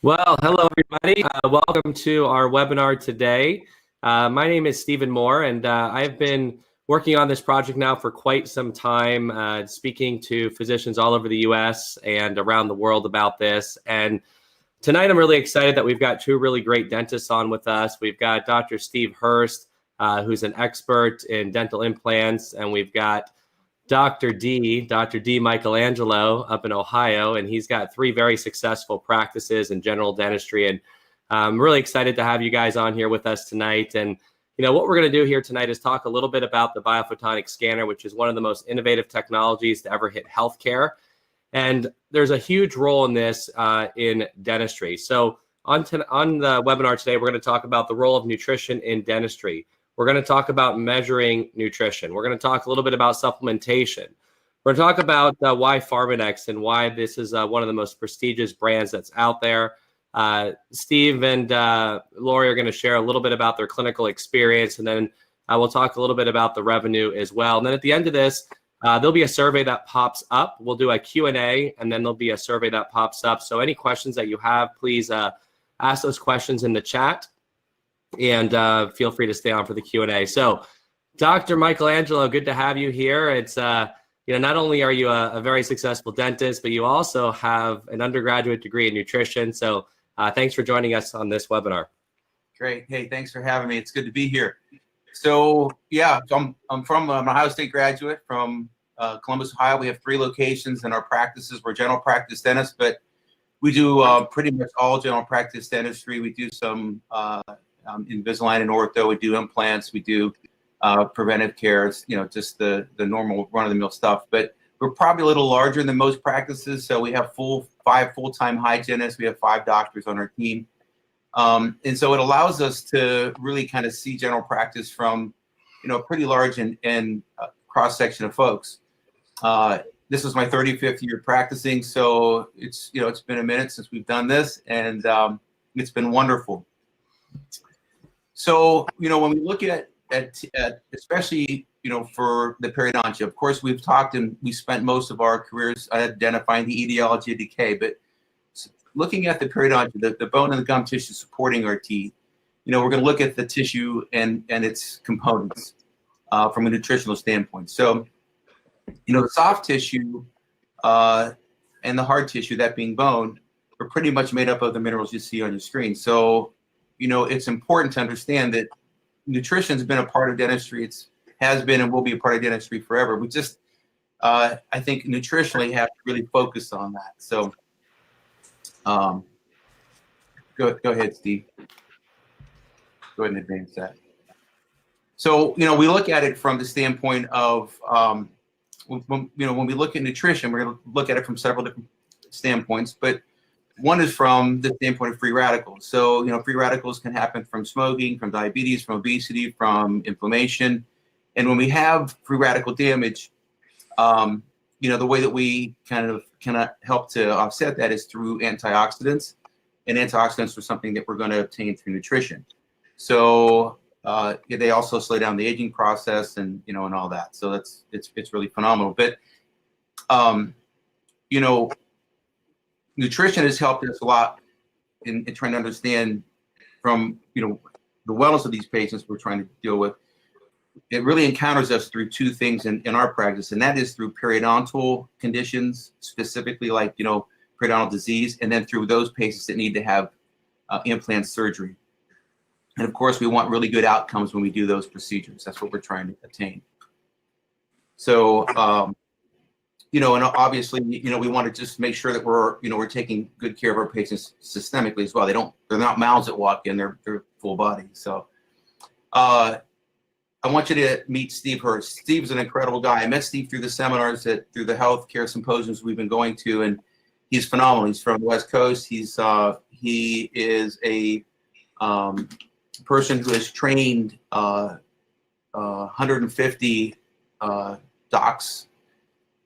Well, hello everybody. Welcome to our webinar today. My name is Stephen Moore, and I've been working on this project now for quite some time, speaking to physicians all over the U.S. and around the world about this. And tonight I'm really excited that we've got two really great dentists on with us. We've got Dr. Steve Hurst, who's an expert in dental implants, and we've got Dr. DiMichaelangelo up in Ohio, and he's got three very successful practices in general dentistry. And I'm really excited to have you guys on here with us tonight. And what we're going to do here tonight is talk a little bit about the biophotonic scanner, which is one of the most innovative technologies to ever hit healthcare. And there's a huge role in this in dentistry. So on the webinar today, we're going to talk about the role of nutrition in dentistry. We're going to talk about measuring nutrition. We're going to talk a little bit about supplementation. We're going to talk about why Pharmanex and why this is one of the most prestigious brands that's out there. Steve and Laury are going to share a little bit about their clinical experience, and then we'll talk a little bit about the revenue as well. And then at the end of this, there'll be a survey that pops up. We'll do a Q&A, and then there'll be a survey that pops up. So any questions that you have, please ask those questions in the chat. And feel free to stay on for the Q&A. So, Dr. Michelangelo, good to have you here. It's not only are you a very successful dentist, but you also have an undergraduate degree in nutrition. So, thanks for joining us on this webinar. Great. Hey, thanks for having me. It's good to be here. So, yeah, I'm an Ohio State graduate from Columbus, Ohio. We have 3 locations in our practices. We're general practice dentists, but we do pretty much all general practice dentistry. We do some Invisalign and ortho. We do implants. We do preventive care. Just the normal run-of-the-mill stuff. But we're probably a little larger than most practices. So we have 5 full-time hygienists. We have 5 doctors on our team. And so it allows us to really kind of see general practice from, a pretty large and cross-section of folks. This is my 35th year practicing. So it's been a minute since we've done this, and it's been wonderful. So, when we look at especially, for the periodontia, of course, we've talked and we spent most of our careers identifying the etiology of decay, but looking at the periodontia, the bone and the gum tissue supporting our teeth, we're going to look at the tissue and its components from a nutritional standpoint. So, the soft tissue and the hard tissue, that being bone, are pretty much made up of the minerals you see on your screen. So, it's important to understand that nutrition has been a part of dentistry. It has been and will be a part of dentistry forever. We just, I think, nutritionally have to really focus on that. So, go ahead, Steve. Go ahead and advance that. So, we look at it from the standpoint of, when we look at nutrition, we're going to look at it from several different standpoints, but one is from the standpoint of free radicals. So, free radicals can happen from smoking, from diabetes, from obesity, from inflammation. And when we have free radical damage, the way that we kind of help to offset that is through antioxidants. And antioxidants are something that we're going to obtain through nutrition. So they also slow down the aging process and, and all that. So it's really phenomenal. But, nutrition has helped us a lot in trying to understand from, the wellness of these patients we're trying to deal with. It really encounters us through 2 things in our practice, and that is through periodontal conditions, specifically like, periodontal disease, and then through those patients that need to have implant surgery. And of course, we want really good outcomes when we do those procedures. That's what we're trying to attain. So, and obviously, we want to just make sure that we're taking good care of our patients systemically as well. They're not mouths that walk in, they're full body. So, I want you to meet Steve Hurst. Steve's an incredible guy. I met Steve through the seminars through the healthcare symposiums we've been going to, and he's phenomenal. He's from the West Coast. He is a person who has trained 150 docs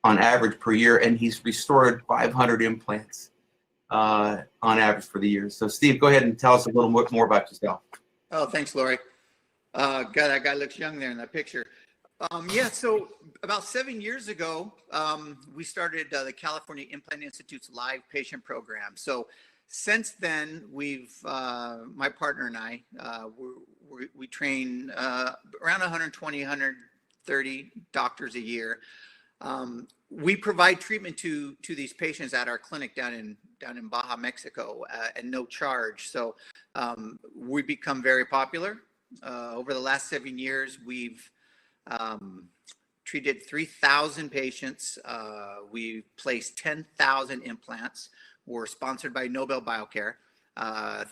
on average per year, and he's restored 500 implants on average for the year. So, Steve, go ahead and tell us a little more about yourself. Oh, thanks, Laury. God, that guy looks young there in that picture. Yeah, so about 7 years ago, we started the California Implant Institute's live patient program. So Since then, we've my partner and I we train around 120, 130 doctors a year. We provide treatment to these patients at our clinic down in Baja, Mexico, at no charge. So we become very popular. Over the last 7 years, we've treated 3,000 patients. We placed 10,000 implants. We're sponsored by Nobel Biocare.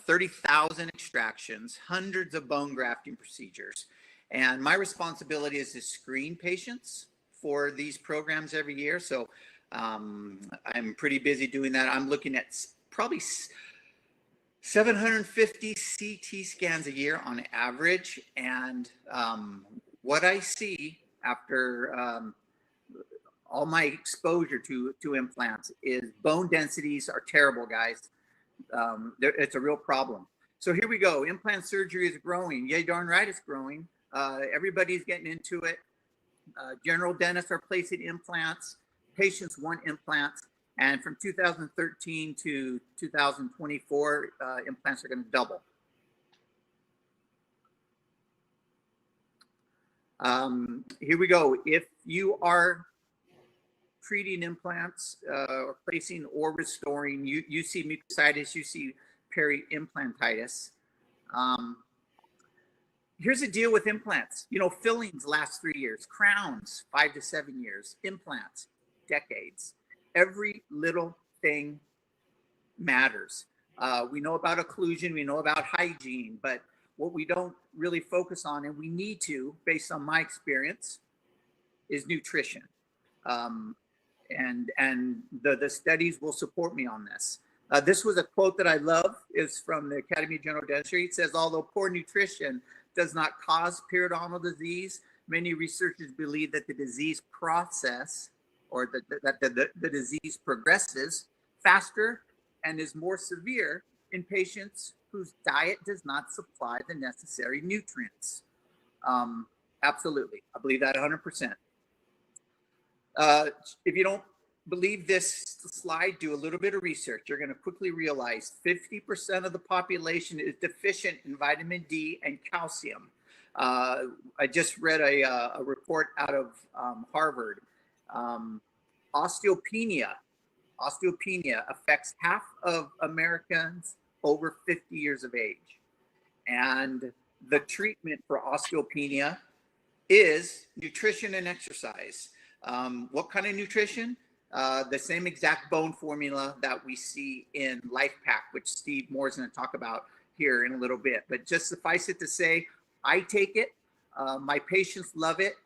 30,000 extractions, hundreds of bone grafting procedures. And my responsibility is to screen patients for these programs every year. So I'm pretty busy doing that. I'm looking at probably 750 CT scans a year on average. And what I see after all my exposure to implants is bone densities are terrible, guys. It's a real problem. So here we go. Implant surgery is growing. Yay, darn right it's growing. Everybody's getting into it. General dentists are placing implants. Patients want implants. And from 2013 to 2024, implants are going to double. Here we go. If you are treating implants or placing or restoring, you see mucositis, you see peri-implantitis. Here's the deal with implants. You know, fillings last 3 years, crowns 5 to 7 years, implants decades. Every little thing matters. We know about occlusion, we know about hygiene, but what we don't really focus on, and we need to, based on my experience, is nutrition. And the studies will support me on this. This was a quote that I love. It's from the Academy of General Dentistry. It says, although poor nutrition does not cause periodontal disease, many researchers believe that the disease process, or that the disease progresses faster and is more severe in patients whose diet does not supply the necessary nutrients. Absolutely, I believe that 100%. If you don't believe this slide, do a little bit of research. You're going to quickly realize 50% of the population is deficient in vitamin D and calcium. I just read a report out of Harvard. Osteopenia affects half of Americans over 50 years of age. And the treatment for osteopenia is nutrition and exercise. What kind of nutrition? The same exact bone formula that we see in Life Pack, which Steve Moore is going to talk about here in a little bit. But just suffice it to say, I take it. My patients love it.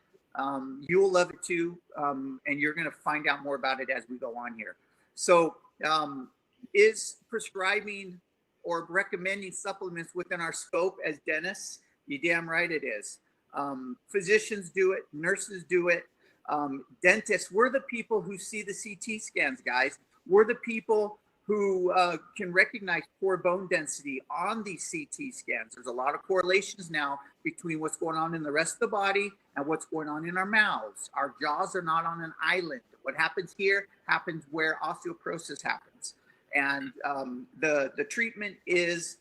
You'll love it too. And you're going to find out more about it as we go on here. So is prescribing or recommending supplements within our scope as dentists? You damn right it is. Physicians do it. Nurses do it. Dentists, we're the people who see the CT scans, guys. We're the people who can recognize poor bone density on these CT scans. There's a lot of correlations now between what's going on in the rest of the body and what's going on in our mouths. Our jaws are not on an island. What happens here happens where osteoporosis happens. And the treatment is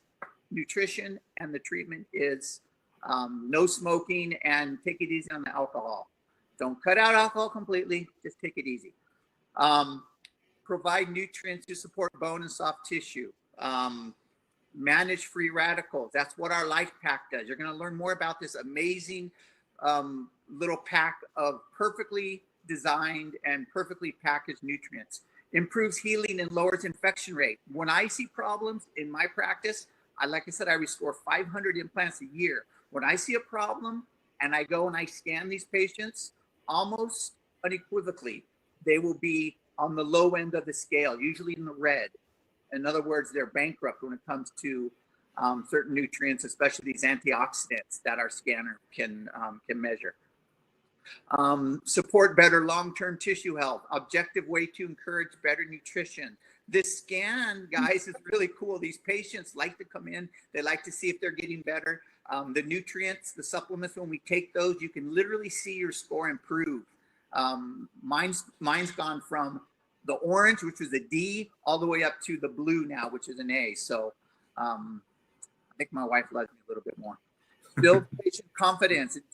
nutrition, and the treatment is no smoking, and take it easy on the alcohol. Don't cut out alcohol completely, just take it easy. Provide nutrients to support bone and soft tissue. Manage free radicals. That's what our Life Pack does. You're going to learn more about this amazing little pack of perfectly designed and perfectly packaged nutrients. Improves healing and lowers infection rate. When I see problems in my practice, like I said, I restore 500 implants a year. When I see a problem and I go and I scan these patients, almost unequivocally, they will be on the low end of the scale, usually in the red. In other words, they're bankrupt when it comes to certain nutrients, especially these antioxidants that our scanner can measure. Support better long-term tissue health. Objective way to encourage better nutrition. This scan, guys, is really cool. These patients like to come in. They like to see if they're getting better. The nutrients, the supplements, when we take those, you can literally see your score improve. Mine's gone from the orange, which was a D, all the way up to the blue now, which is an A. So I think my wife loves me a little bit more. Build patient confidence and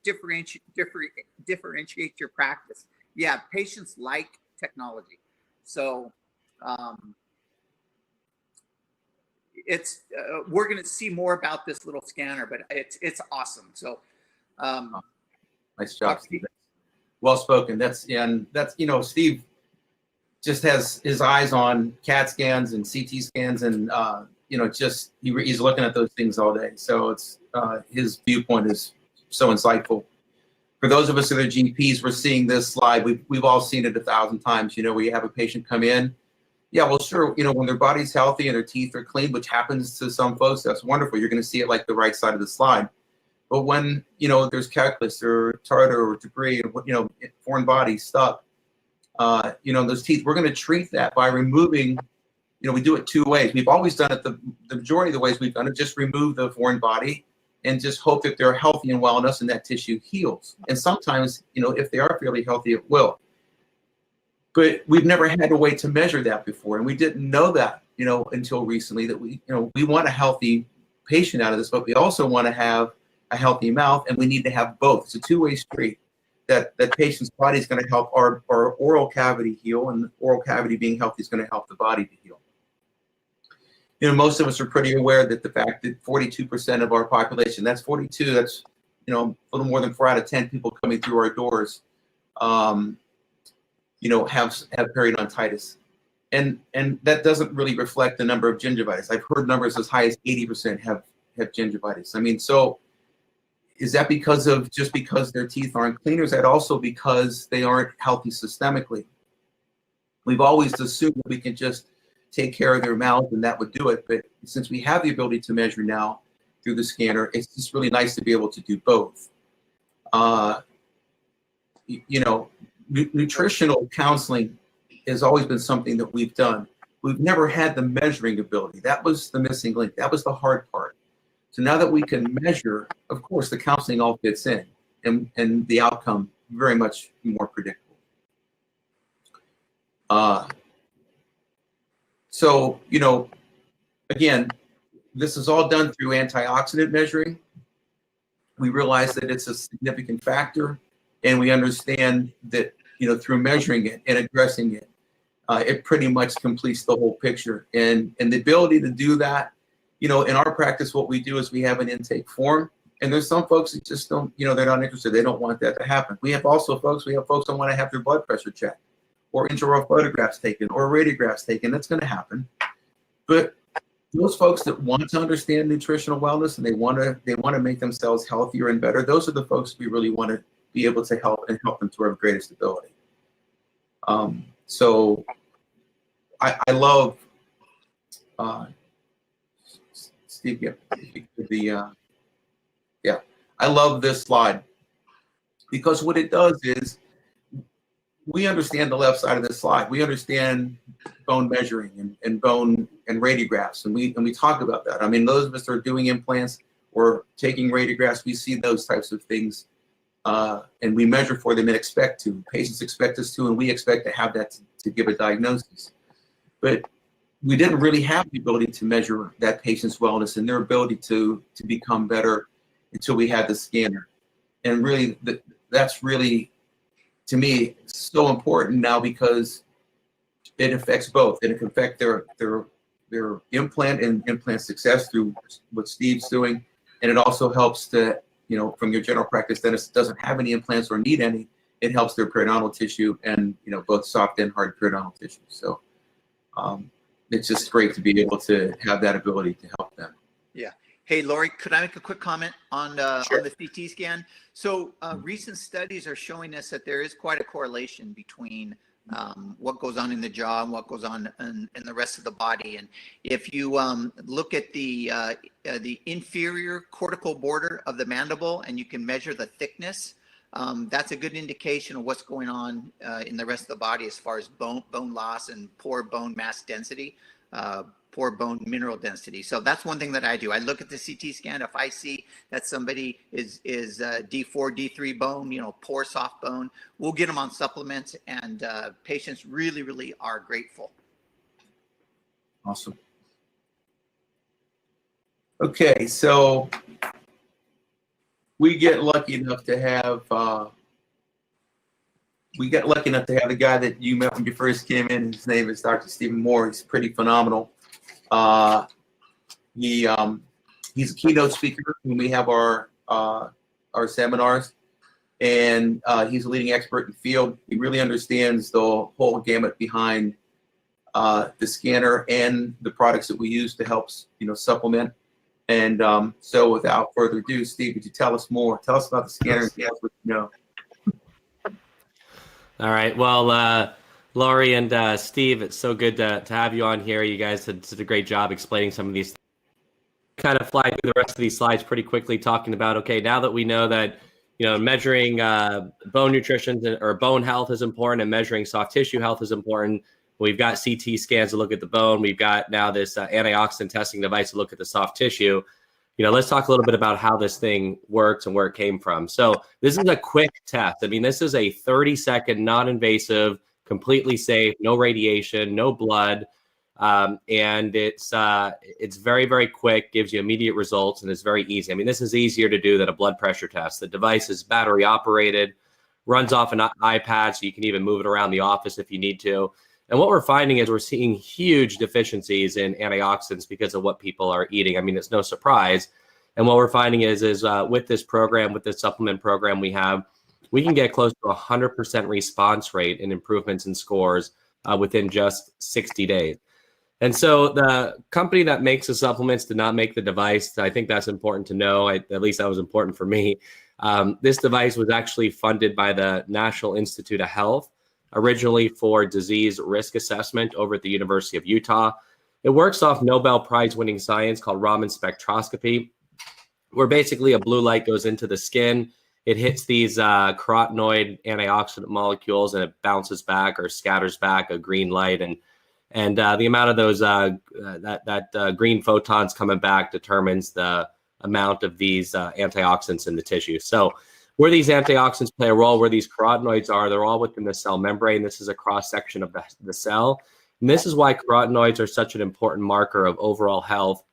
differentiate your practice. Yeah, patients like technology. So it's we're going to see more about this little scanner, but it's awesome. So nice job, Steve. Well spoken. That's Steve just has his eyes on CAT scans and CT scans, and he's looking at those things all day. So it's his viewpoint is so insightful. For those of us that are GPs, we're seeing this slide. We've all seen it 1,000 times. Where you have a patient come in. Yeah, well, sure. When their body's healthy and their teeth are clean, which happens to some folks, that's wonderful. You're going to see it like the right side of the slide. But when there's calculus or tartar or debris, and foreign body stuck, those teeth, we're going to treat that by removing. We do it 2 ways. We've always done it the majority of the ways we've done it. Just remove the foreign body and just hope that they're healthy and well enough and that tissue heals. And sometimes, if they are fairly healthy, it will. But we've never had a way to measure that before, and we didn't know that, until recently, that we want a healthy patient out of this, but we also want to have a healthy mouth, and we need to have both. It's a two-way street. That patient's body is going to help our oral cavity heal, and the oral cavity being healthy is going to help the body to heal. Most of us are pretty aware that the fact that 42% of our population, that's 42, that's a little more than 4 out of 10 people coming through our doors, have periodontitis, and that doesn't really reflect the number of gingivitis. I've heard numbers as high as 80% have gingivitis. I mean, so is that because their teeth aren't clean, or is that also because they aren't healthy systemically? We've always assumed that we can just take care of their mouth and that would do it, but since we have the ability to measure now through the scanner, it's just really nice to be able to do both. Nutritional counseling has always been something that we've done. We've never had the measuring ability. That was the missing link. That was the hard part. So now that we can measure, of course, the counseling all fits in, and the outcome very much more predictable. So, again, this is all done through antioxidant measuring. We realize that it's a significant factor, and we understand that, through measuring it and addressing it, it pretty much completes the whole picture. And the ability to do that, in our practice, what we do is we have an intake form, and there's some folks that just don't, they're not interested. They don't want that to happen. We have folks that want to have their blood pressure checked, or intraoral photographs taken, or radiographs taken. That's going to happen. But those folks that want to understand nutritional wellness and they want to make themselves healthier and better, those are the folks we really want to be able to help them to our greatest ability. So I love Steve. I love this slide, because what it does is, we understand the left side of this slide. We understand bone measuring and bone and radiographs, and we talk about that. I mean, those of us that are doing implants or taking radiographs, we see those types of things, and we measure for them and expect to. Patients expect us to, and we expect to have that to give a diagnosis. But we didn't really have the ability to measure that patient's wellness and their ability to become better until we had the scanner. And really, that's really, to me, so important now, because it affects both. It can affect their implant and implant success through what Steve's doing, and it also helps to, from your general practice dentist that doesn't have any implants or need any, it helps their periodontal tissue and both soft and hard periodontal tissue. So it's just great to be able to have that ability to help them. Yeah. Hey, Laury, could I make a quick comment on Sure. on the CT scan? So recent studies are showing us that there is quite a correlation between what goes on in the jaw and what goes on in the rest of the body. And if you look at the inferior cortical border of the mandible, and you can measure the thickness that's a good indication of what's going on in the rest of the body as far as bone loss and poor bone mass density, poor bone mineral density. So that's one thing that I do. I look at the CT scan. If I see that somebody is D4, D3 bone, you know, poor soft bone, we'll get them on supplements, and patients really, really are grateful. Awesome. Okay, so we get lucky enough to have the guy that you met when you first came in. His name is Dr. Stephen Moore. He's pretty phenomenal. He's a keynote speaker when we have our seminars, and he's a leading expert in the field. He really understands the whole gamut behind the scanner and the products that we use to help, you know, supplement. And so without further ado, Steve, would you tell us more? Tell us about the scanner and tell us what you know. All right. Well, Laury and Steve, it's so good to have you on here. You guys did a great job explaining some of these things. Kind of fly through the rest of these slides pretty quickly, talking about, okay, now that we know that, you know, measuring bone nutrition or bone health is important and measuring soft tissue health is important. We've got CT scans to look at the bone. We've got now this antioxidant testing device to look at the soft tissue. You know, let's talk a little bit about how this thing works and where it came from. So this is a quick test. I mean, this is a 30-second, non-invasive, completely safe, no radiation, no blood. And it's very, very quick, gives you immediate results, and it's very easy. I mean, this is easier to do than a blood pressure test. The device is battery operated, runs off an iPad, so you can even move it around the office if you need to. And what we're finding is we're seeing huge deficiencies in antioxidants because of what people are eating. I mean, it's no surprise. And what we're finding is with this program, with this supplement program we have, we can get close to 100% response rate and improvements in scores within just 60 days. And so the company that makes the supplements did not make the device. I think that's important to know. At least that was important for me. This device was actually funded by the National Institute of Health, originally for disease risk assessment over at the University of Utah. It works off Nobel Prize winning science called Raman spectroscopy, where basically a blue light goes into the skin. It hits these carotenoid antioxidant molecules, and it bounces back or scatters back a green light. And the amount of those green photons coming back determines the amount of these antioxidants in the tissue. So where these antioxidants play a role, where these carotenoids are, they're all within the cell membrane. This is a cross section of the cell. And this is why carotenoids are such an important marker of overall health,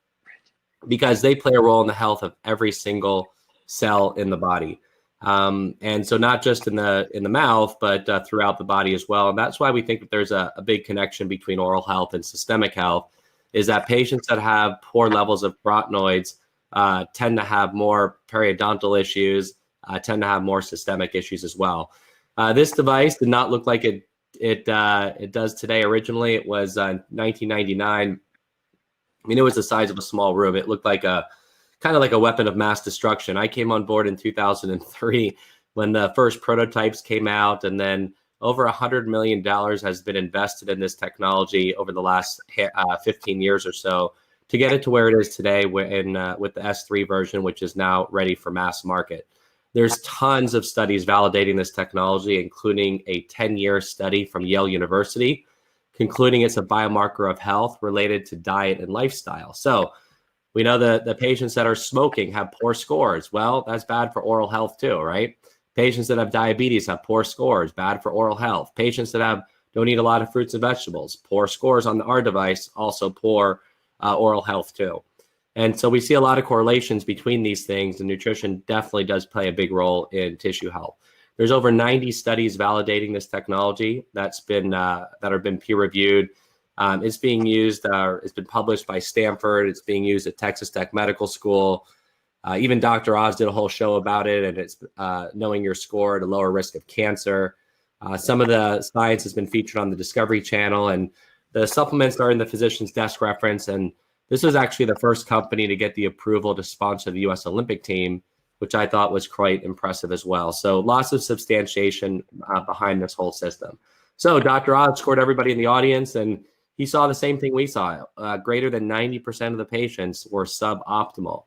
because they play a role in the health of every single cell in the body. And so not just in the mouth, but throughout the body as well. And that's why we think that there's a big connection between oral health and systemic health, is that patients that have poor levels of carotenoids tend to have more periodontal issues, tend to have more systemic issues as well. This device did not look like it does today. Originally, it was 1999. I mean, it was the size of a small room. It looked like kind of like a weapon of mass destruction. I came on board in 2003 when the first prototypes came out, and then over $100 million has been invested in this technology over the last 15 years or so to get it to where it is today with the S3 version, which is now ready for mass market. There's tons of studies validating this technology, including a 10-year study from Yale University, concluding it's a biomarker of health related to diet and lifestyle. So we know that the patients that are smoking have poor scores. Well, that's bad for oral health too, right? Patients that have diabetes have poor scores, bad for oral health. Patients that don't eat a lot of fruits and vegetables, poor scores on our device, also poor oral health too. And so we see a lot of correlations between these things, and nutrition definitely does play a big role in tissue health. There's over 90 studies validating this technology that have been peer reviewed. It's being used, it's been published by Stanford. It's being used at Texas Tech Medical School. Even Dr. Oz did a whole show about it, and it's knowing your score to lower risk of cancer. Some of the science has been featured on the Discovery Channel, and the supplements are in the physician's desk reference. And this was actually the first company to get the approval to sponsor the U.S. Olympic team, which I thought was quite impressive as well. So lots of substantiation behind this whole system. So Dr. Oz scored everybody in the audience, and he saw the same thing we saw. Greater than 90% of the patients were suboptimal.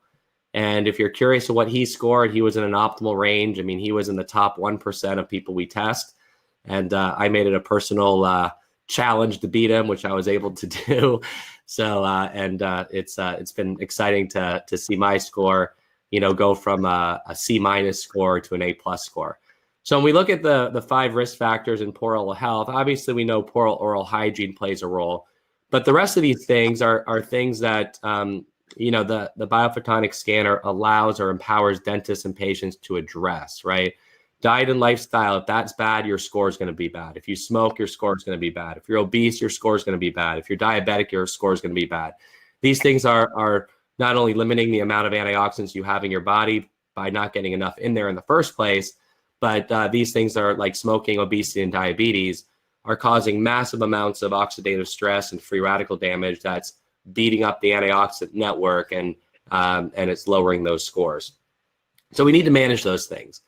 And if you're curious of what he scored, he was in an optimal range. I mean, he was in the top 1% of people we test. And I made it a personal challenge to beat him, which I was able to do. So, it's been exciting to see my score, go from a C- score to an A+ score. So when we look at the 5 risk factors in poor oral health, obviously we know poor oral hygiene plays a role, but the rest of these things are things that, the biophotonic scanner allows or empowers dentists and patients to address, right? Diet and lifestyle, if that's bad, your score is going to be bad. If you smoke, your score is going to be bad. If you're obese, your score is going to be bad. If you're diabetic, your score is going to be bad. These things are not only limiting the amount of antioxidants you have in your body by not getting enough in there in the first place, but these things are like smoking, obesity, and diabetes are causing massive amounts of oxidative stress and free radical damage that's beating up the antioxidant network, and it's lowering those scores. So we need to manage those things.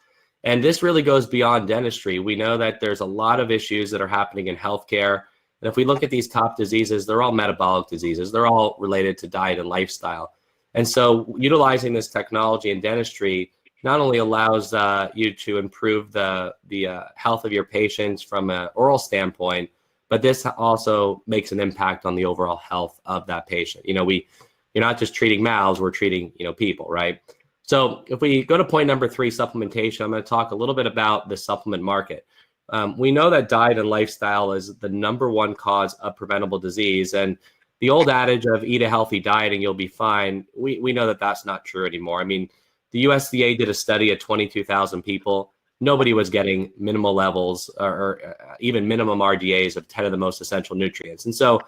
And this really goes beyond dentistry. We know that there's a lot of issues that are happening in healthcare. And if we look at these top diseases, they're all metabolic diseases. They're all related to diet and lifestyle. And so utilizing this technology in dentistry not only allows you to improve the health of your patients from an oral standpoint, but this also makes an impact on the overall health of that patient. You're not just treating mouths, we're treating, people, right? So if we go to point number 3, supplementation, I'm going to talk a little bit about the supplement market. We know that diet and lifestyle is the #1 cause of preventable disease. And the old adage of eat a healthy diet and you'll be fine, we know that that's not true anymore. I mean, the USDA did a study of 22,000 people. Nobody was getting minimal levels or even minimum RDAs of 10 of the most essential nutrients. And so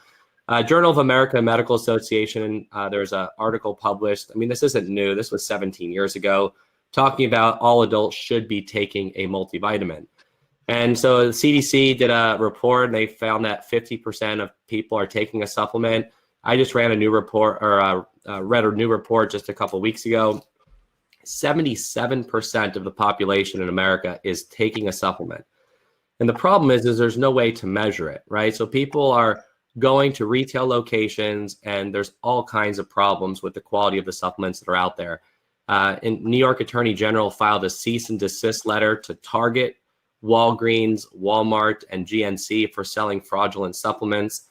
Journal of American Medical Association, there's an article published. I mean, this isn't new. This was 17 years ago, talking about all adults should be taking a multivitamin. And so the CDC did a report, and they found that 50% of people are taking a supplement. I just ran a new report, or read a new report just a couple of weeks ago. 77% of the population in America is taking a supplement. And the problem is there's no way to measure it, right? So people are going to retail locations, and there's all kinds of problems with the quality of the supplements that are out there. And New York Attorney General filed a cease and desist letter to Target, Walgreens, Walmart, and GNC for selling fraudulent supplements.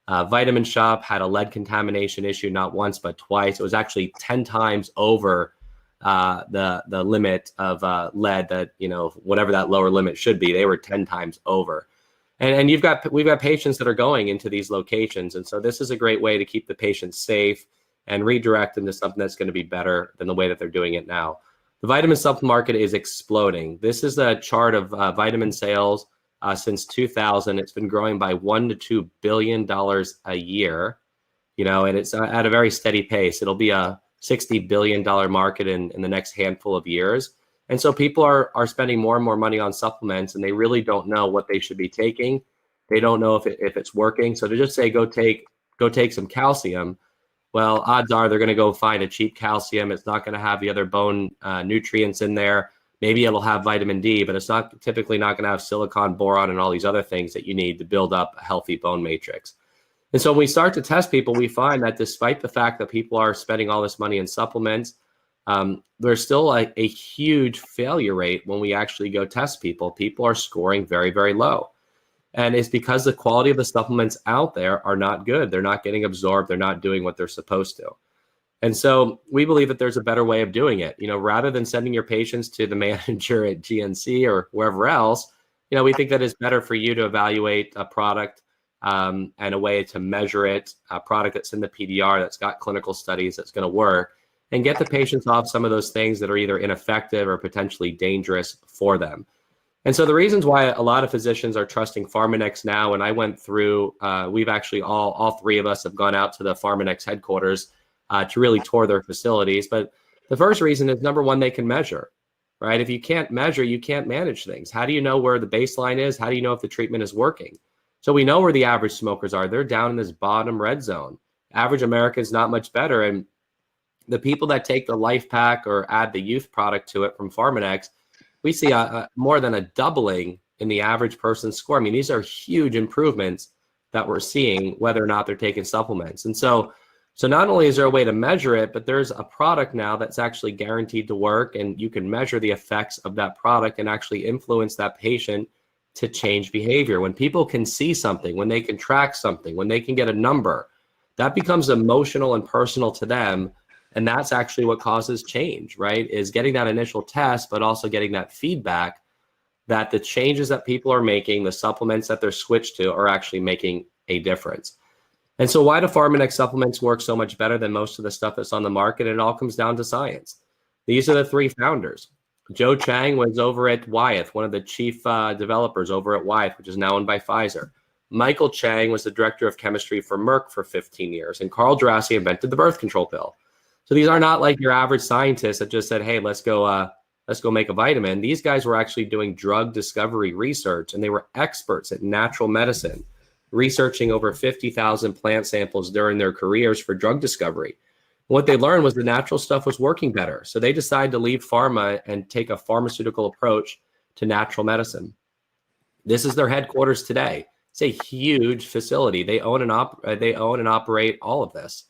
Vitamin Shop had a lead contamination issue not once but twice. It was actually 10 times over the limit of lead that, whatever that lower limit should be. They were 10 times over. And we've got patients that are going into these locations. And so this is a great way to keep the patients safe and redirect them to something that's going to be better than the way that they're doing it now. The vitamin supplement market is exploding. This is a chart of vitamin sales since 2000. It's been growing by $1 to $2 billion a year, and it's at a very steady pace. It'll be a $60 billion market in the next handful of years. And so people are spending more and more money on supplements, and they really don't know what they should be taking. They don't know if it's working. So to just say, go take some calcium, well, odds are they're going to go find a cheap calcium. It's not going to have the other bone nutrients in there. Maybe it'll have vitamin D, but it's typically not going to have silicon, boron, and all these other things that you need to build up a healthy bone matrix. And so when we start to test people, we find that despite the fact that people are spending all this money in supplements, there's still a huge failure rate when we actually go test people. People are scoring very, very low. And it's because the quality of the supplements out there are not good. They're not getting absorbed. They're not doing what they're supposed to. And so we believe that there's a better way of doing it. Rather than sending your patients to the manager at GNC or wherever else, we think that it's better for you to evaluate a product and a way to measure it, a product that's in the PDR, that's got clinical studies, that's going to work, and get the patients off some of those things that are either ineffective or potentially dangerous for them. And so the reasons why a lot of physicians are trusting Pharmanex now, and I went through, we've actually all 3 of us have gone out to the Pharmanex headquarters to really tour their facilities. But the first reason is, number one, they can measure, right? If you can't measure, you can't manage things. How do you know where the baseline is? How do you know if the treatment is working? So we know where the average smokers are. They're down in this bottom red zone. Average American is not much better. And the people that take the Life Pack or add the youth product to it from Pharmanex, we see more than a doubling in the average person's score. I mean, these are huge improvements that we're seeing, whether or not they're taking supplements. And so So not only is there a way to measure it, but there's a product now that's actually guaranteed to work, and you can measure the effects of that product and actually influence that patient to change behavior. When people can see something, when they can track something, when they can get a number, that becomes emotional and personal to them. And that's actually what causes change, right? Is getting that initial test, but also getting that feedback that the changes that people are making, the supplements that they're switched to, are actually making a difference. And so why do Pharmanex supplements work so much better than most of the stuff that's on the market? It all comes down to science. These are the three founders. Joe Chang was over at Wyeth, one of the chief developers over at Wyeth, which is now owned by Pfizer. Michael Chang was the director of chemistry for Merck for 15 years. And Carl Djerassi invented the birth control pill. So these are not like your average scientists that just said, hey, let's go make a vitamin. These guys were actually doing drug discovery research, and they were experts at natural medicine, researching over 50,000 plant samples during their careers for drug discovery. What they learned was the natural stuff was working better. So they decided to leave pharma and take a pharmaceutical approach to natural medicine. This is their headquarters today. It's a huge facility. They own and operate all of this,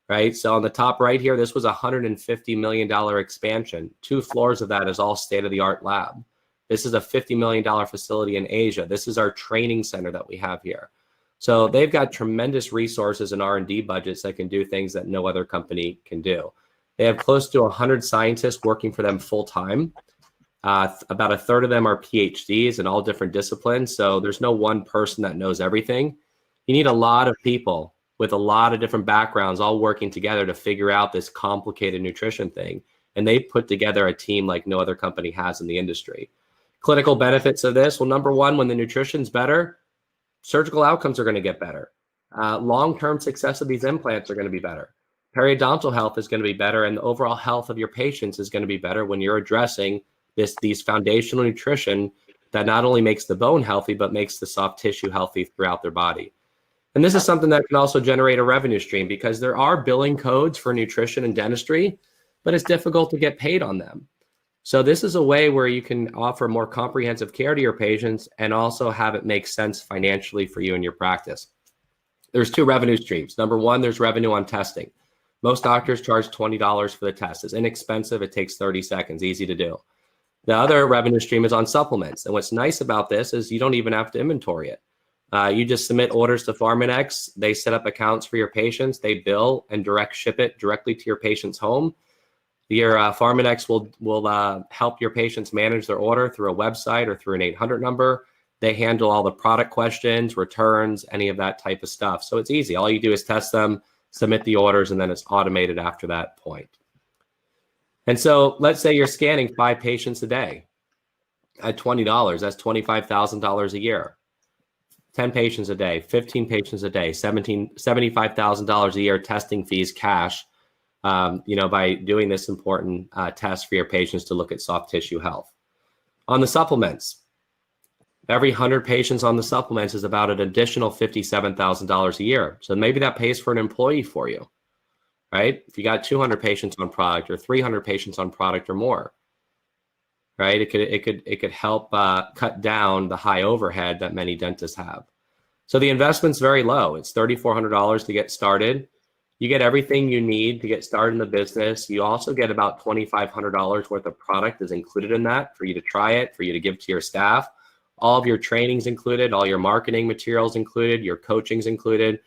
right? So on the top right here, this was a $150 million expansion. 2 floors of that is all state-of-the-art lab. This is a $50 million facility in Asia. This is our training center that we have here. So they've got tremendous resources and R&D budgets that can do things that no other company can do. They have close to 100 scientists working for them full time. About a third of them are PhDs in all different disciplines. So there's no one person that knows everything. You need a lot of people with a lot of different backgrounds all working together to figure out this complicated nutrition thing. And they put together a team like no other company has in the industry. Clinical benefits of this, well, number one, when the nutrition's better, surgical outcomes are going to get better. Long-term success of these implants are going to be better. Periodontal health is going to be better, and the overall health of your patients is going to be better when you're addressing these foundational nutrition that not only makes the bone healthy, but makes the soft tissue healthy throughout their body. And this is something that can also generate a revenue stream, because there are billing codes for nutrition and dentistry, but it's difficult to get paid on them. So this is a way where you can offer more comprehensive care to your patients and also have it make sense financially for you and your practice. There's 2 revenue streams. Number one, there's revenue on testing. Most doctors charge $20 for the test. It's inexpensive. It takes 30 seconds, easy to do. The other revenue stream is on supplements. And what's nice about this is you don't even have to inventory it. You just submit orders to Pharmanex. They set up accounts for your patients. They bill and direct ship it directly to your patient's home. Your Pharmanex will help your patients manage their order through a website or through an 800 number. They handle all the product questions, returns, any of that type of stuff. So it's easy. All you do is test them, submit the orders, and then it's automated after that point. And so let's say you're scanning 5 patients a day at $20. That's $25,000 a year. 10 patients a day, 15 patients a day, $75,000 a year testing fees, cash. By doing this important test for your patients to look at soft tissue health. On the supplements, every 100 patients on the supplements is about an additional $57,000 a year. So maybe that pays for an employee for you, right? If you got 200 patients on product or 300 patients on product or more, right? It could help cut down the high overhead that many dentists have. So the investment's very low. It's $3,400 to get started. You get everything you need to get started in the business. You also get about $2,500 worth of product is included in that for you to try it, for you to give to your staff. All of your trainings included, all your marketing materials included, your coaching's included.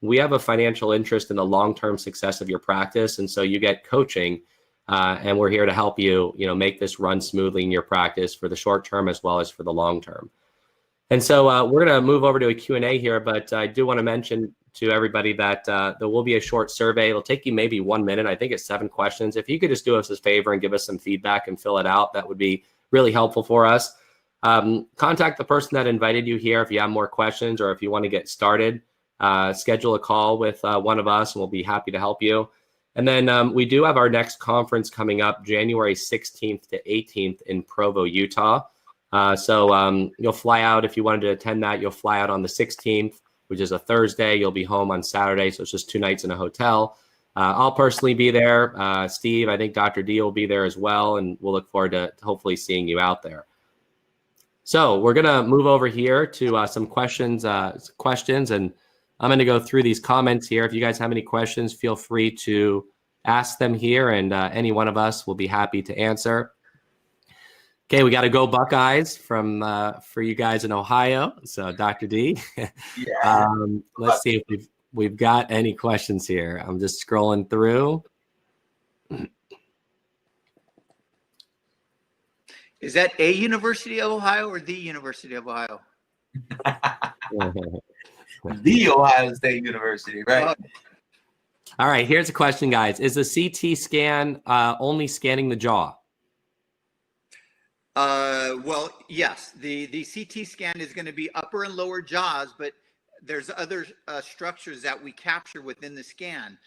We have a financial interest in the long-term success of your practice. And so you get coaching and we're here to help you, make this run smoothly in your practice for the short term as well as for the long term. And so we're going to move over to a Q&A here, but I do want to mention to everybody that there will be a short survey. It'll take you maybe 1 minute. I think it's 7 questions. If you could just do us a favor and give us some feedback and fill it out, that would be really helpful for us. Contact the person that invited you here if you have more questions or if you want to get started. Schedule a call with one of us and we'll be happy to help you. And then we do have our next conference coming up January 16th to 18th in Provo, Utah. So you'll fly out if you wanted to attend that. You'll fly out on the 16th, which is a Thursday. You'll be home on Saturday. So it's just 2 nights in a hotel. I'll personally be there. Steve, I think Dr. D will be there as well. And we'll look forward to hopefully seeing you out there. So we're going to move over here to some questions. And I'm going to go through these comments here. If you guys have any questions, feel free to ask them here, and any one of us will be happy to answer. Okay, we got to go Buckeyes from for you guys in Ohio. So Dr. D, Yeah. let's see if we've got any questions here. I'm just scrolling through. Is that a University of Ohio or the University of Ohio? The Ohio State University, right? All right, here's a question, guys. Is the CT scan only scanning the jaw? Well, yes, the CT scan is going to be upper and lower jaws, but there's other structures that we capture within the scan.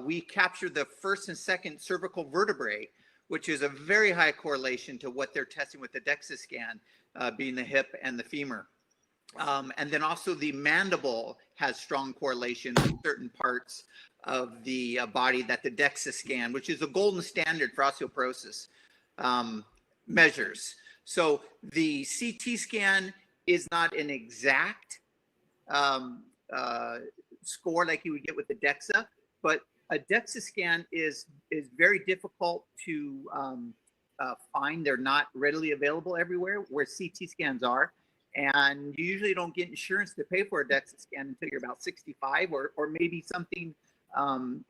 We capture the first and second cervical vertebrae, which is a very high correlation to what they're testing with the DEXA scan, being the hip and the femur. And then also the mandible has strong correlation with certain parts of the body that the DEXA scan, which is a golden standard for osteoporosis, measures. So the CT scan is not an exact score like you would get with the DEXA, but a DEXA scan is very difficult to find. They're not readily available everywhere where CT scans are. And you usually don't get insurance to pay for a DEXA scan until you're about 65, or maybe something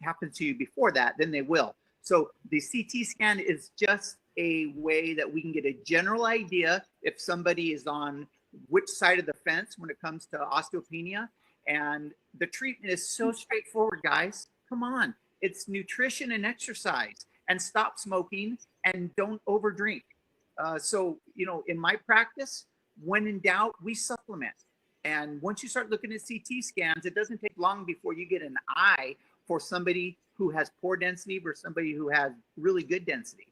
happens to you before that, then they will. So the CT scan is just a way that we can get a general idea if somebody is on which side of the fence when it comes to osteopenia. And the treatment is so straightforward, guys. Come on. It's nutrition and exercise, and stop smoking, and don't overdrink. So, you know, in my practice, when in doubt, we supplement. And once you start looking at CT scans, it doesn't take long before you get an eye for somebody who has poor density versus somebody who has really good density.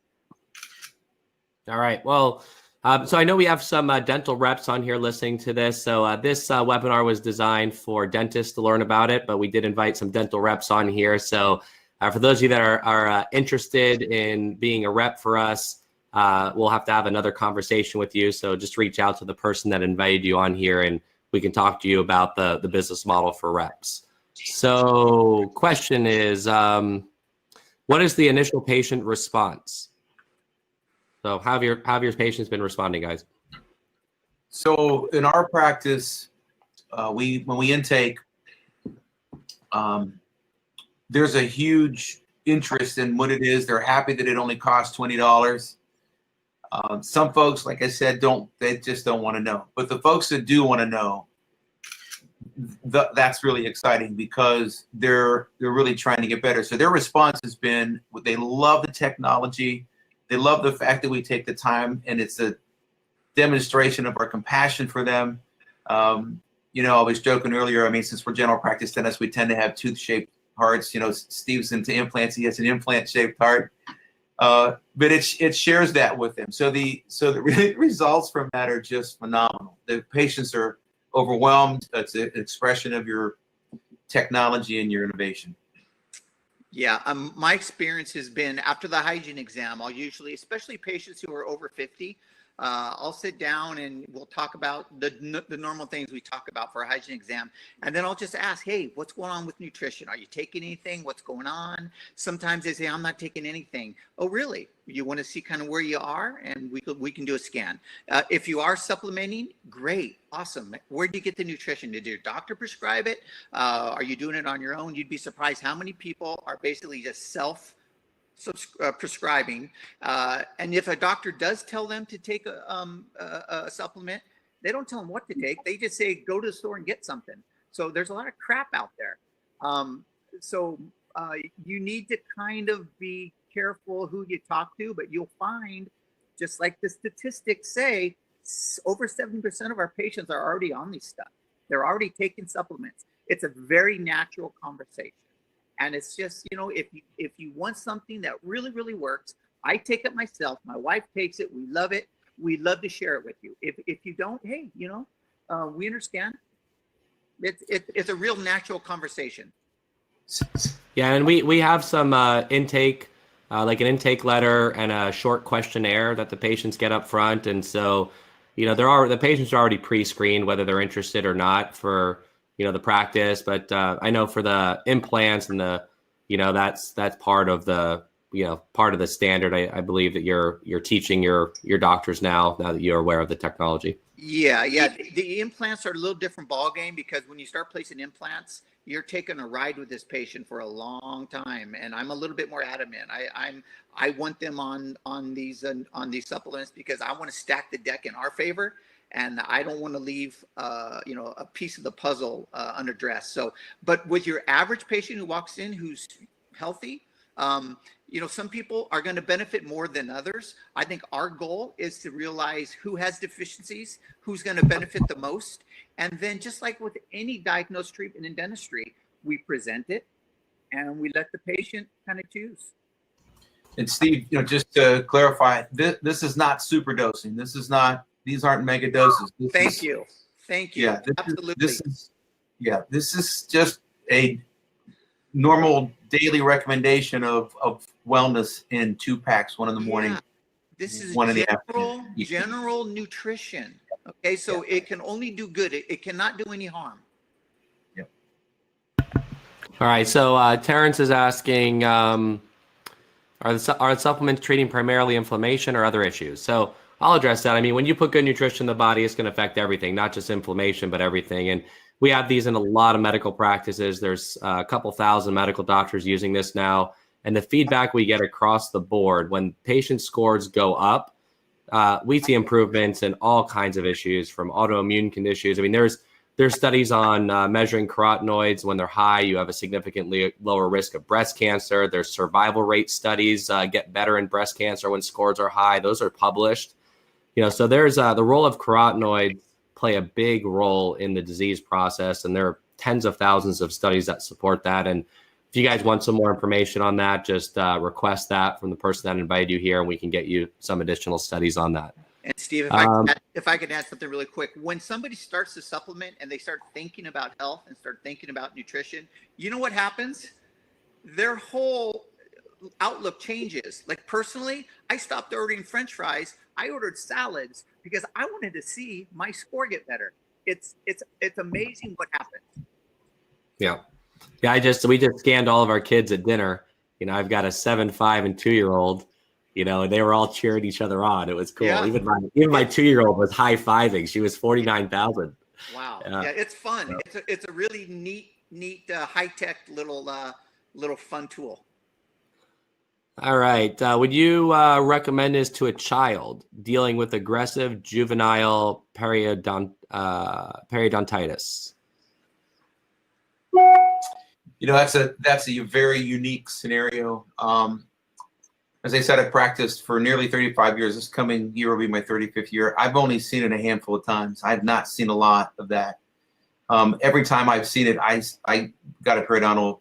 All right. Well, so I know we have some dental reps on here listening to this. So this webinar was designed for dentists to learn about it, but we did invite some dental reps on here. So for those of you that are interested in being a rep for us, we'll have to have another conversation with you. So just reach out to the person that invited you on here, and we can talk to you about the business model for reps. So question is, what is the initial patient response? So how have your patients been responding, guys? So in our practice, when we intake, there's a huge interest in what it is. They're happy that it only costs $20. Some folks, like I said, they just don't want to know. But the folks that do want to know, that's really exciting because they're really trying to get better. So their response has been, they love the technology. They love the fact that we take the time, and it's a demonstration of our compassion for them. You know, I was joking earlier, I mean, since we're general practice dentists, we tend to have tooth-shaped hearts. You know, Steve's into implants. He has an implant-shaped heart. But it shares that with them. So the results from that are just phenomenal. The patients are overwhelmed. That's an expression of your technology and your innovation. Yeah, my experience has been after the hygiene exam, I'll usually, especially patients who are over 50, I'll sit down and we'll talk about the normal things we talk about for a hygiene exam. And then I'll just ask, hey, what's going on with nutrition? Are you taking anything? What's going on? Sometimes they say, I'm not taking anything. Oh, really? You want to see kind of where you are? And we can do a scan. If you are supplementing, great, awesome. Where do you get the nutrition? Did your doctor prescribe it? Are you doing it on your own? You'd be surprised how many people are basically just prescribing, and if a doctor does tell them to take a supplement, they don't tell them what to take. They just say go to the store and get something. So there's a lot of crap out there. So you need to kind of be careful who you talk to, but you'll find, just like the statistics say, over 70% of our patients are already on these stuff. They're already taking supplements. It's a very natural conversation. And it's just, you know, if you want something that really, really works, I take it myself. My wife takes it. We love it. We love to share it with you. If you don't, hey, you know, we understand. It's a real natural conversation. Yeah, and we have some intake, like an intake letter and a short questionnaire that the patients get up front. And so, you know, the patients are already pre-screened whether they're interested or not for, the practice, but I know for the implants and that's part of the part of the standard. I believe that you're teaching your doctors now that you're aware of the technology. Yeah. The implants are a little different ball game, because when you start placing implants, you're taking a ride with this patient for a long time, and I'm a little bit more adamant. I want them on these supplements because I want to stack the deck in our favor, and I don't want to leave a piece of the puzzle unaddressed. So, but with your average patient who walks in who's healthy, some people are going to benefit more than others. I think our goal is to realize who has deficiencies, who's going to benefit the most. And then, just like with any diagnosed treatment in dentistry, we present it and we let the patient kind of choose. And Steve, just to clarify, this is not super dosing. These aren't mega doses. Thank you. Yeah, Absolutely. This is just a normal daily recommendation of wellness in 2 packs, one in the morning. Yeah. This is one in the afternoon. general nutrition. Okay, so it can only do good. It cannot do any harm. Yep. All right. So Terrence is asking, are the supplements treating primarily inflammation or other issues? So I'll address that. I mean, when you put good nutrition in the body, it's going to affect everything, not just inflammation, but everything. And we have these in a lot of medical practices. There's a couple thousand medical doctors using this now. And the feedback we get across the board, when patient scores go up, we see improvements in all kinds of issues, from autoimmune conditions. I mean, there's studies on measuring carotenoids. When they're high, you have a significantly lower risk of breast cancer. There's survival rate studies get better in breast cancer when scores are high. Those are published. So there's the role of carotenoids play a big role in the disease process, and there are tens of thousands of studies that support that. And if you guys want some more information on that, just request that from the person that invited you here, and we can get you some additional studies on that. And Steve, if I could add something really quick, when somebody starts to supplement and they start thinking about health and start thinking about nutrition, you know what happens? Their whole outlook changes. Like, personally, I stopped ordering French fries. I ordered salads because I wanted to see my score get better. It's amazing what happens. Yeah. We just scanned all of our kids at dinner. I've got a 7, 5, and 2-year-old, and they were all cheering each other on. It was cool. Yeah. Even my 2-year-old was high-fiving. She was 49,000. Wow. Yeah, it's fun. Yeah. It's a really neat high-tech little fun tool. All right. Would you recommend this to a child dealing with aggressive juvenile periodontitis? That's a very unique scenario. As I said, I practiced for nearly 35 years. This coming year will be my 35th year. I've only seen it a handful of times. I've not seen a lot of that. Every time I've seen it, I got a periodontal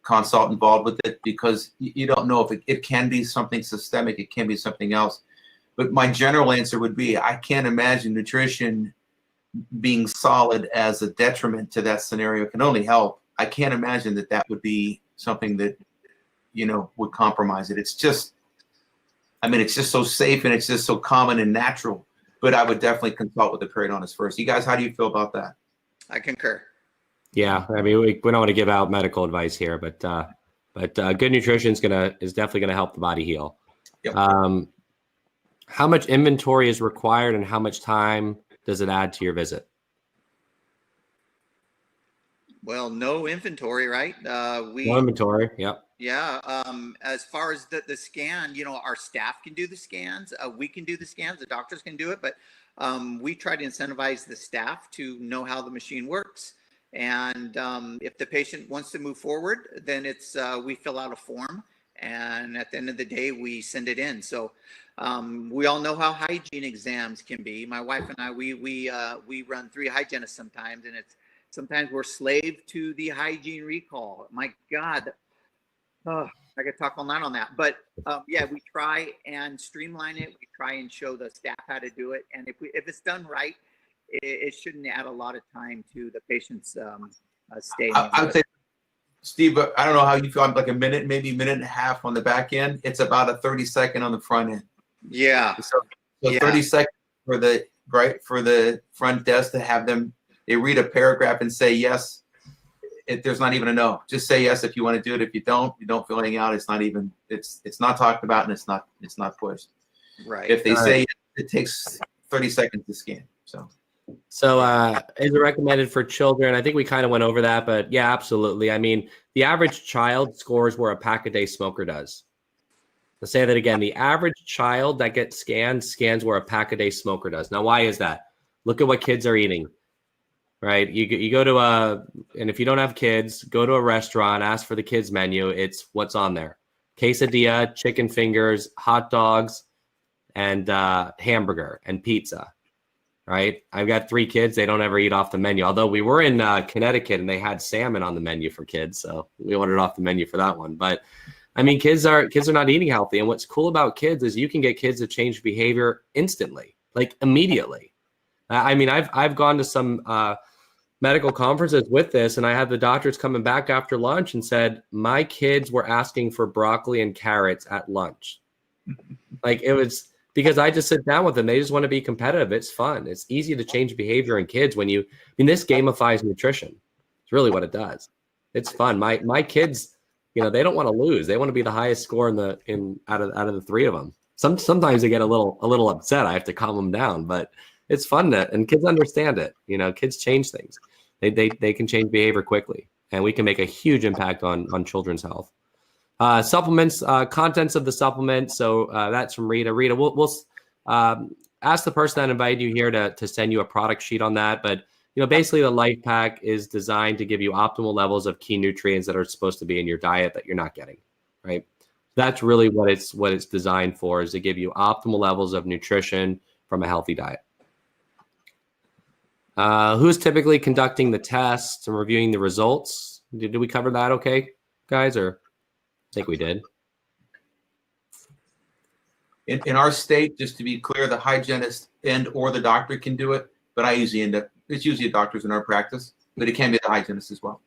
consult involved with it, because you don't know if it can be something systemic, it can be something else. But my general answer would be, I can't imagine nutrition being solid as a detriment to that scenario. It can only help. I can't imagine that would be something that would compromise it. It's just so safe, and it's just so common and natural. But I would definitely consult with the periodontist first. You guys, how do you feel about that? I concur. Yeah, I mean, we don't want to give out medical advice here, but good nutrition is definitely gonna help the body heal. Yep. How much inventory is required, and how much time does it add to your visit? Well, no inventory, right? No inventory. Yep. Yeah. As far as the scan, our staff can do the scans. We can do the scans. The doctors can do it, but we try to incentivize the staff to know how the machine works. And if the patient wants to move forward, then we fill out a form, and at the end of the day, we send it in. So we all know how hygiene exams can be. My wife and I, we run 3 hygienists sometimes, and sometimes we're slave to the hygiene recall. My God, I could talk all night on that. But yeah, we try and streamline it. We try and show the staff how to do it. And if it's done right, it shouldn't add a lot of time to the patient's stay. I would say, Steve, I don't know how you feel. I'm like a minute, maybe a minute and a half on the back end. It's about a 30-second on the front end. Yeah. So 30 seconds for the front desk to have them They read a paragraph and say yes. There's not even a no. Just say yes if you want to do it. If you don't filling out. It's not even. It's not talked about, and it's not pushed. Right. If they say it takes 30 seconds to scan. So is it recommended for children? I think we kind of went over that, but yeah, absolutely. I mean, the average child scores where a pack-a-day smoker does. Let's say that again. The average child that gets scans where a pack-a-day smoker does. Now, why is that? Look at what kids are eating. Right, you go to and if you don't have kids, go to a restaurant, ask for the kids menu. It's what's on there: quesadilla, chicken fingers, hot dogs, and hamburger and pizza. Right, I've got 3 kids; they don't ever eat off the menu. Although we were in Connecticut and they had salmon on the menu for kids, so we ordered off the menu for that one. But I mean, kids are not eating healthy, and what's cool about kids is you can get kids to change behavior instantly, like immediately. I mean, I've gone to some medical conferences with this, and I had the doctors coming back after lunch and said, my kids were asking for broccoli and carrots at lunch. Like, it was because I just sit down with them. They just want to be competitive. It's fun. It's easy to change behavior in kids when this gamifies nutrition. It's really what it does. It's fun. My kids, they don't want to lose. They want to be the highest score out of the 3 of them. Sometimes they get a little upset. I have to calm them down, but it's fun and kids understand it. Kids change things. They can change behavior quickly, and we can make a huge impact on children's health. Supplements, contents of the supplement. So that's from Rita. Rita, we'll ask the person that invited you here to send you a product sheet on that. But basically the Life Pack is designed to give you optimal levels of key nutrients that are supposed to be in your diet that you're not getting, right? That's really what it's designed for, is to give you optimal levels of nutrition from a healthy diet. Who's typically conducting the tests and reviewing the results? Did we cover that okay, guys? Or I think we did. In our state, just to be clear, the hygienist or the doctor can do it, but it's usually doctors in our practice, but it can be the hygienist as well.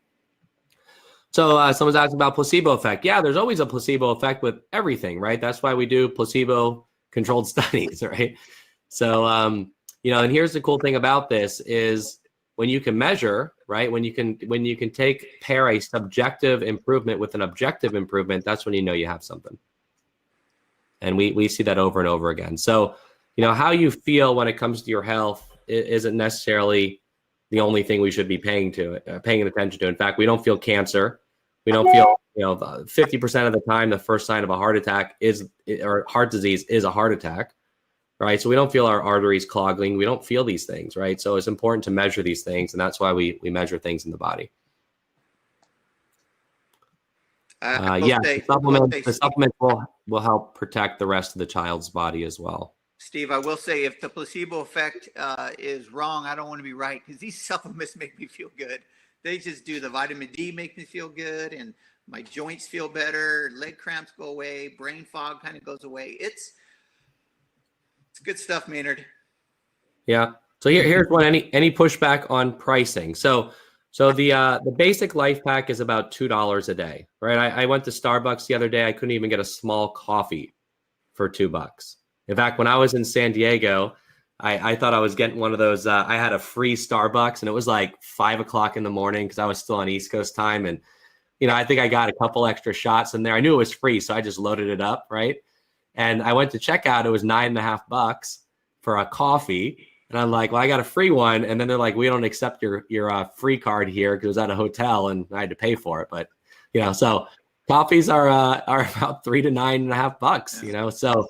So someone's asking about placebo effect. Yeah, there's always a placebo effect with everything, right? That's why we do placebo-controlled studies, right? So, and here's the cool thing about this is when you can measure, right? When you can pair a subjective improvement with an objective improvement, that's when you have something. And we see that over and over again. So, how you feel when it comes to your health isn't necessarily the only thing we should be paying attention to. In fact, we don't feel cancer. We don't feel, 50% of the time, the first sign of a heart attack or heart disease is a heart attack. Right. So we don't feel our arteries clogging. We don't feel these things. Right. So it's important to measure these things. And that's why we measure things in the body. The supplement will help protect the rest of the child's body as well. Steve, I will say if the placebo effect is wrong, I don't want to be right, because these supplements make me feel good. They just do. The vitamin D make me feel good, and my joints feel better. Leg cramps go away. Brain fog kind of goes away. It's good stuff, Maynard. Yeah. So here's one. Any pushback on pricing? So the basic Life Pack is about $2 a day, right? I went to Starbucks the other day. I couldn't even get a small coffee for $2. In fact, when I was in San Diego, I thought I was getting one of those. I had a free Starbucks, and it was like 5 o'clock in the morning because I was still on East Coast time, and I think I got a couple extra shots in there. I knew it was free, so I just loaded it up, right? And I went to checkout. It was $9.50 for a coffee. And I'm like, well, I got a free one. And then they're like, we don't accept your free card here because it was at a hotel and I had to pay for it. But, so coffees are about $3 to $9.50,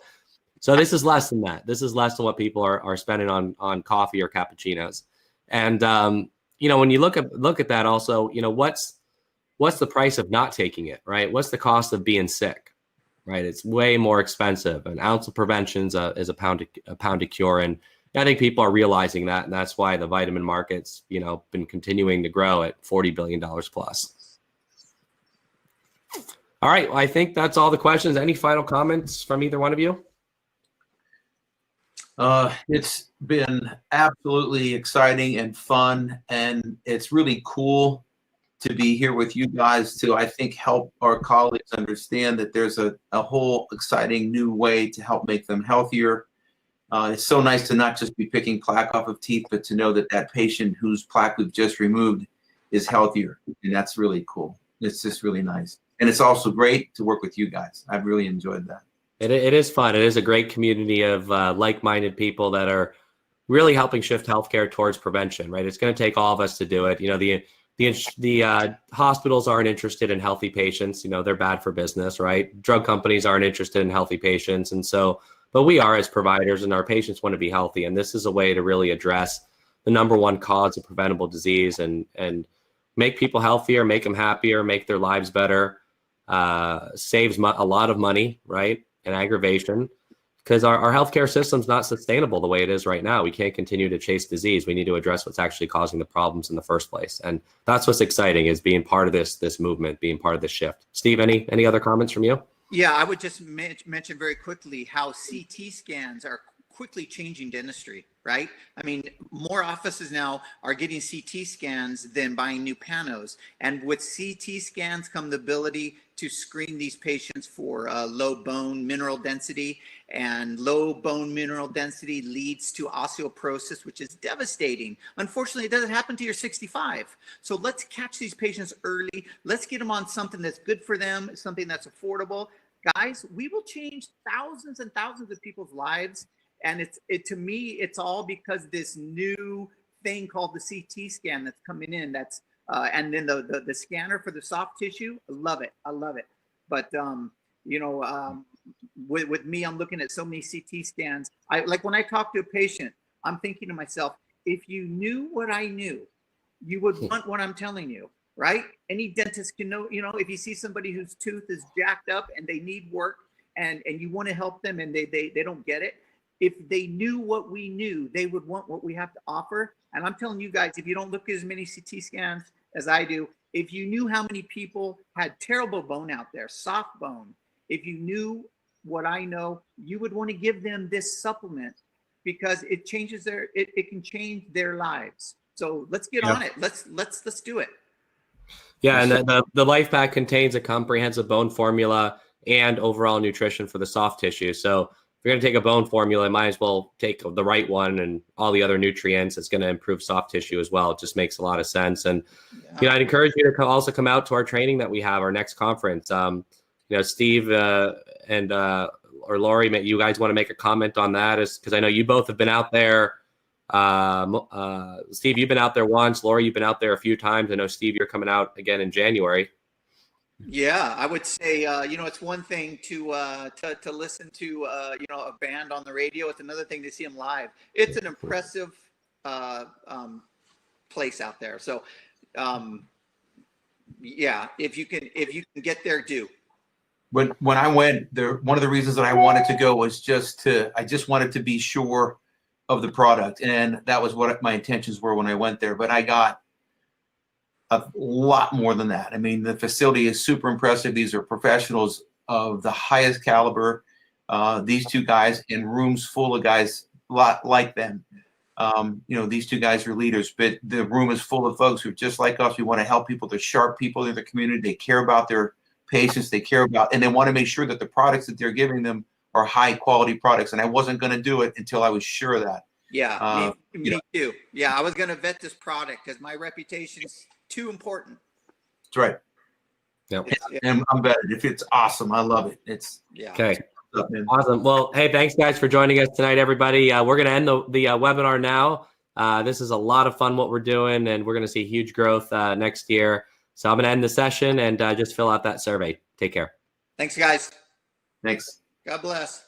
So this is less than that. This is less than what people are spending on coffee or cappuccinos. And, when you look at that also, what's the price of not taking it, right? What's the cost of being sick? Right, it's way more expensive. An ounce of prevention is a pound of cure, and I think people are realizing that, and that's why the vitamin market's been continuing to grow at $40 billion plus. All right, well, I think that's all the questions. Any final comments from either one of you? It's been absolutely exciting and fun, and it's really cool to be here with you guys to, I think, help our colleagues understand that there's a whole exciting new way to help make them healthier. It's so nice to not just be picking plaque off of teeth, but to know that that patient whose plaque we've just removed is healthier. And that's really cool. It's just really nice. And it's also great to work with you guys. I've really enjoyed that. It is fun. It is a great community of like-minded people that are really helping shift healthcare towards prevention, right? It's going to take all of us to do it. The hospitals aren't interested in healthy patients. They're bad for business, right? Drug companies aren't interested in healthy patients. And so, but we are as providers, and our patients want to be healthy. And this is a way to really address the number one cause of preventable disease and make people healthier, make them happier, make their lives better, saves a lot of money, right? And aggravation, because our healthcare system's not sustainable the way it is right now. We can't continue to chase disease. We need to address what's actually causing the problems in the first place. And that's what's exciting, is being part of this movement, being part of this shift. Steve, any other comments from you? Yeah, I would just mention very quickly how CT scans are quickly changing dentistry, right? I mean, more offices now are getting CT scans than buying new panos. And with CT scans come the ability to screen these patients for low bone mineral density, and low bone mineral density leads to osteoporosis, which is devastating. Unfortunately, it doesn't happen till you're 65. So let's catch these patients early. Let's get them on something that's good for them, something that's affordable. Guys, we will change thousands and thousands of people's lives. And to me, it's all because this new thing called the CT scan that's coming in. That's and then the scanner for the soft tissue. I love it. But with me, I'm looking at so many CT scans. Like when I talk to a patient, I'm thinking to myself, if you knew what I knew, you would want what I'm telling you, right? Any dentist can know. If you see somebody whose tooth is jacked up and they need work, and you want to help them, and they don't get it. If they knew what we knew, they would want what we have to offer. And I'm telling you guys, if you don't look at as many CT scans as I do, if you knew how many people had terrible bone out there, soft bone, if you knew what I know, you would want to give them this supplement, because it changes it can change their lives. So let's get on it. Let's do it. Yeah, and the Life Pack contains a comprehensive bone formula and overall nutrition for the soft tissue. So if you're going to take a bone formula, might as well take the right one and all the other nutrients. It's going to improve soft tissue as well. It just makes a lot of sense. And I'd encourage you to also come out to our training that we have, our next conference. Steve and or Laury, you guys want to make a comment on that? Because I know you both have been out there. Steve, you've been out there once. Laury, you've been out there a few times. I know, Steve, you're coming out again in January. Yeah, I would say, it's one thing to listen to, a band on the radio. It's another thing to see them live. It's an impressive place out there. So, if you can get there, do. When I went there, one of the reasons that I wanted to go was I just wanted to be sure of the product, and that was what my intentions were when I went there. But I got a lot more than that. I mean, the facility is super impressive. These are professionals of the highest caliber. These two guys in rooms full of guys a lot like them. These two guys are leaders, but the room is full of folks who are just like us. We want to help people. They're sharp people in the community. They care about their patients. They care about, and they want to make sure that the products that they're giving them are high quality products. And I wasn't going to do it until I was sure of that. Yeah, me too. Yeah, I was going to vet this product because my reputation's too important. That's right. Yep. And I'm vetted. If it's awesome, I love it. Okay. Awesome. Well, hey, thanks guys for joining us tonight, everybody. We're going to end the webinar now. This is a lot of fun what we're doing, and we're going to see huge growth next year. So I'm going to end the session and just fill out that survey. Take care. Thanks, guys. Thanks. God bless.